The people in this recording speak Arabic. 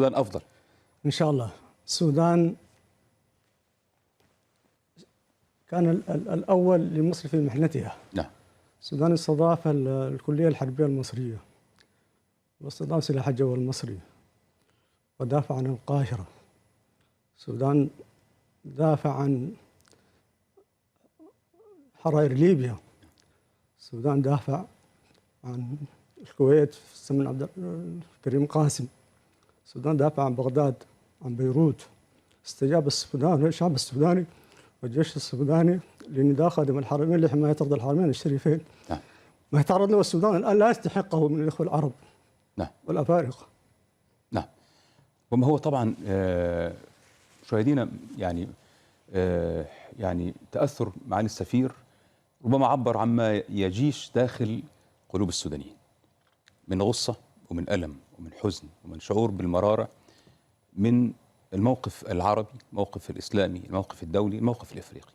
السودان أفضل إن شاء الله. السودان كان الأول لمصر في محنتها. نعم. السودان استضاف الكلية الحربية المصرية واستضاف سلاح الجو المصري ودافع عن القاهرة. السودان دافع عن حرائر ليبيا. السودان دافع عن الكويت في زمن عبد الكريم قاسم. السودان دافع عن بغداد، عن بيروت. استجاب السودان والشعب السوداني والجيش السوداني لنداء خادم الحرمين لحماية أرض الحرمين الشريفين. نعم. ما يتعرض له السودان الآن لا يستحقه من الإخوة العرب. نعم. والأفارقة. نعم. وما هو طبعا مشاهدينا يعني تأثر معالي السفير ربما عبر عما يجيش داخل قلوب السودانيين من غصة ومن ألم ومن حزن ومن شعور بالمرارة من الموقف العربي، الموقف الإسلامي، الموقف الدولي، الموقف الإفريقي.